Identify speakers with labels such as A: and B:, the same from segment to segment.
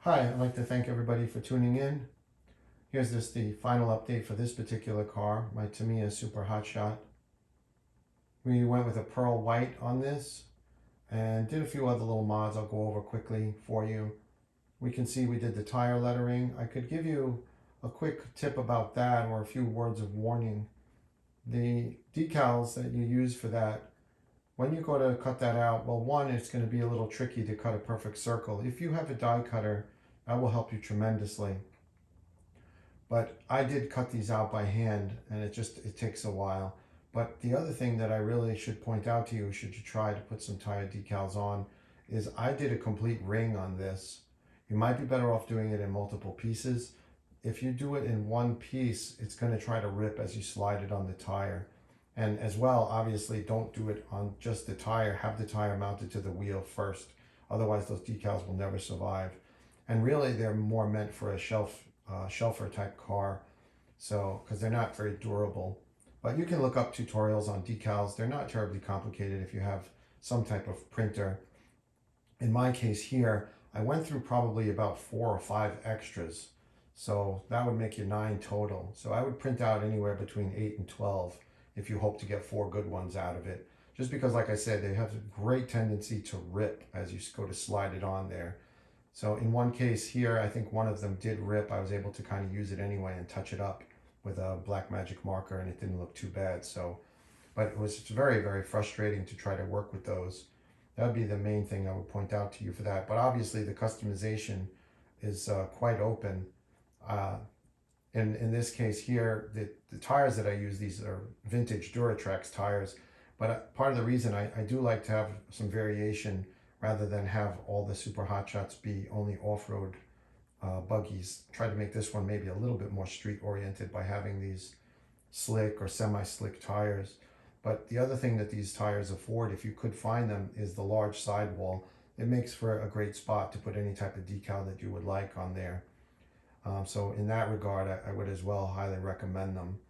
A: Hi, I'd like to thank everybody for tuning in. Here's the final update for this particular car, my Tamiya Super Hotshot. We went with a pearl white on this and did a few other little mods I'll go over quickly for you. We can see we did the tire lettering. I could give you a quick tip about that or a few words of warning. The decals that you use for that, when you go to cut that out, well, one, it's going to be a little tricky to cut a perfect circle. If you have a die cutter, that will help you tremendously. But I did cut these out by hand, and it takes a while. But the other thing that I really should point out to you, should you try to put some tire decals on, is I did a complete ring on this. You might be better off doing it in multiple pieces. If you do it in one piece, it's going to try to rip as you slide it on the tire. And as well, obviously, don't do it on just the tire. Have the tire mounted to the wheel first. Otherwise, those decals will never survive. And really, they're more meant for a shelfer type car, so because they're not very durable. But you can look up tutorials on decals. They're not terribly complicated if you have some type of printer. In my case here, I went through probably about 4 or 5 extras, so that would make you 9 total. So I would print out anywhere between 8 and 12 if you hope to get 4 good ones out of it, just because, like I said, they have a great tendency to rip as you go to slide it on there. So in one case here, I think one of them did rip. I was able to kind of use it anyway and touch it up with a black magic marker, and it didn't look too bad. So, but it was very, very frustrating to try to work with those. That would be the main thing I would point out to you for that. But obviously the customization is quite open. Uh, in this case here, the tires that I use, these are vintage Duratrax tires. But part of the reason I do like to have some variation rather than have all the Super Hotshots be only off-road buggies. Try to make this one maybe a little bit more street-oriented by having these slick or semi-slick tires. But the other thing that these tires afford, if you could find them, is the large sidewall. It makes for a great spot to put any type of decal that you would like on there. So in that regard, I would as well highly recommend them.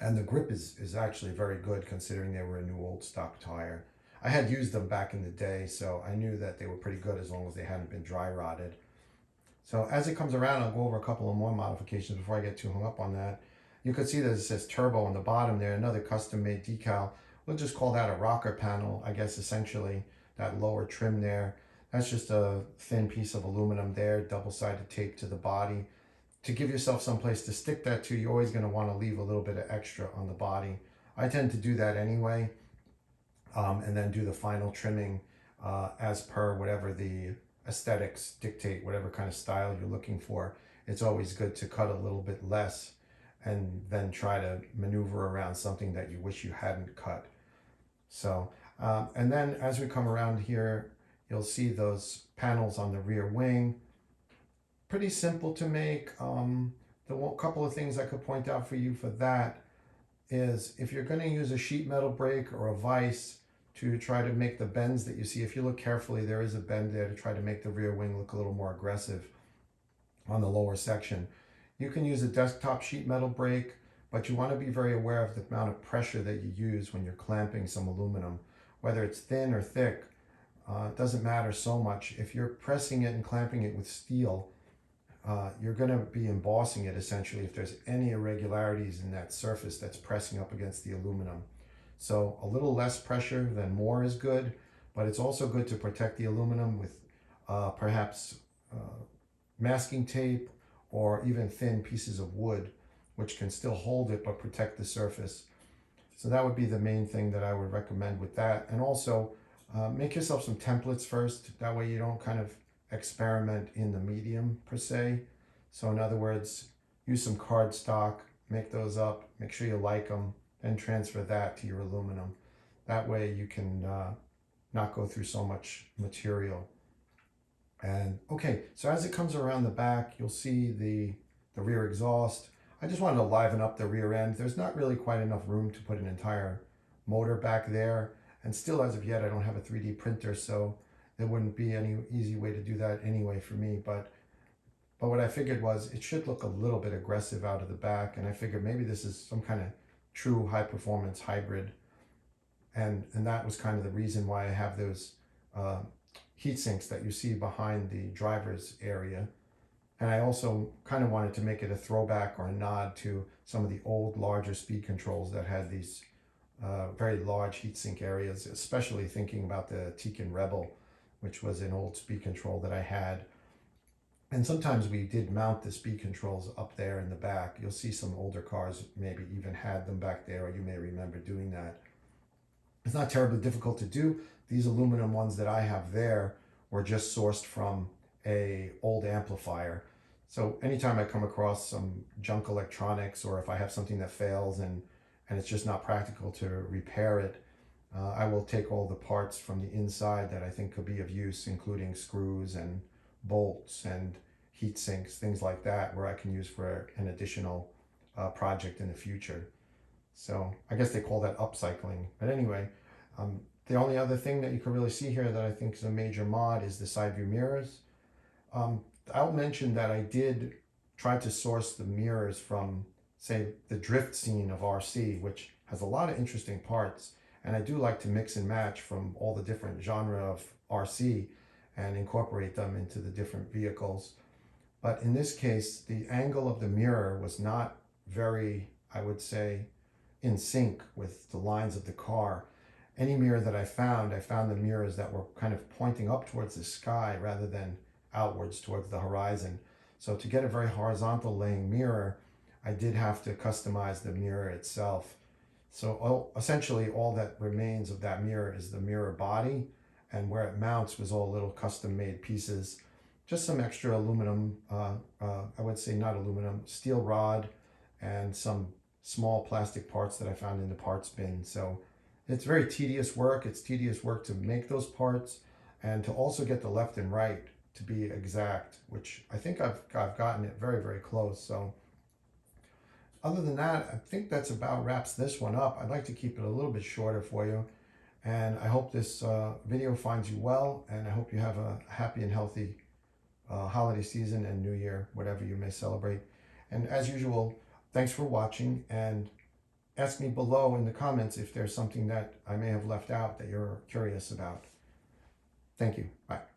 A: And the grip is actually very good considering they were a new old stock tire. I had used them back in the day, so I knew that they were pretty good as long as they hadn't been dry rotted. So as it comes around, I'll go over a couple of more modifications before I get too hung up on that. You can see that it says turbo on the bottom there, another custom made decal. We'll just call that a rocker panel, I guess, essentially, that lower trim there. That's just a thin piece of aluminum there, double-sided tape to the body. To give yourself some place to stick that to, you're always going to want to leave a little bit of extra on the body. I tend to do that anyway. And then do the final trimming as per whatever the aesthetics dictate, whatever kind of style you're looking for. It's always good to cut a little bit less and then try to maneuver around something that you wish you hadn't cut. So, and then as we come around here, you'll see those panels on the rear wing. Pretty simple to make. The couple of things I could point out for you for that is if you're going to use a sheet metal brake or a vise to try to make the bends that you see, if you look carefully, there is a bend there to try to make the rear wing look a little more aggressive on the lower section. You can use a desktop sheet metal brake, but you want to be very aware of the amount of pressure that you use when you're clamping some aluminum. Whether it's thin or thick, it doesn't matter so much. If you're pressing it and clamping it with steel, you're going to be embossing it essentially if there's any irregularities in that surface that's pressing up against the aluminum. So a little less pressure than more is good, but it's also good to protect the aluminum with perhaps masking tape or even thin pieces of wood, which can still hold it but protect the surface. So that would be the main thing that I would recommend with that. And also make yourself some templates first. That way you don't kind of experiment in the medium per se. So in other words, use some cardstock, make those up, make sure you like them, and transfer that to your aluminum. That way you can not go through so much material. And okay, so as it comes around the back, you'll see the rear exhaust. I just wanted to liven up the rear end. There's not really quite enough room to put an entire motor back there. And still, as of yet, I don't have a 3D printer, so there wouldn't be any easy way to do that anyway for me. But what I figured was it should look a little bit aggressive out of the back, and I figured maybe this is some kind of true high performance hybrid, and that was kind of the reason why I have those heat sinks that you see behind the driver's area. And I also kind of wanted to make it a throwback or a nod to some of the old, larger speed controls that had these very large heatsink areas, especially thinking about the Tekin Rebel, which was an old speed control that I had. And sometimes we did mount the speed controls up there in the back. You'll see some older cars maybe even had them back there, or you may remember doing that. It's not terribly difficult to do. These aluminum ones that I have there were just sourced from a old amplifier. So anytime I come across some junk electronics, or if I have something that fails and it's just not practical to repair it, I will take all the parts from the inside that I think could be of use, including screws and bolts and heat sinks, things like that, where I can use for an additional project in the future. So I guess they call that upcycling. But anyway, the only other thing that you can really see here that I think is a major mod is the side view mirrors. I'll mention that I did try to source the mirrors from, say, the drift scene of RC, which has a lot of interesting parts. And I do like to mix and match from all the different genre of RC and incorporate them into the different vehicles. But in this case, the angle of the mirror was not very, I would say, in sync with the lines of the car. Any mirror that I found the mirrors that were kind of pointing up towards the sky rather than outwards towards the horizon. So to get a very horizontal laying mirror, I did have to customize the mirror itself. So essentially all that remains of that mirror is the mirror body, and where it mounts was all little custom made pieces. Just some extra aluminum, I would say not aluminum, steel rod, and some small plastic parts that I found in the parts bin. So it's very tedious work. It's tedious work to make those parts and to also get the left and right to be exact, which I think I've gotten it very, very close. So other than that, I think that's about wraps this one up. I'd like to keep it a little bit shorter for you. And I hope this video finds you well, and I hope you have a happy and healthy holiday season and New Year, whatever you may celebrate. And as usual, thanks for watching, and ask me below in the comments if there's something that I may have left out that you're curious about. Thank you. Bye.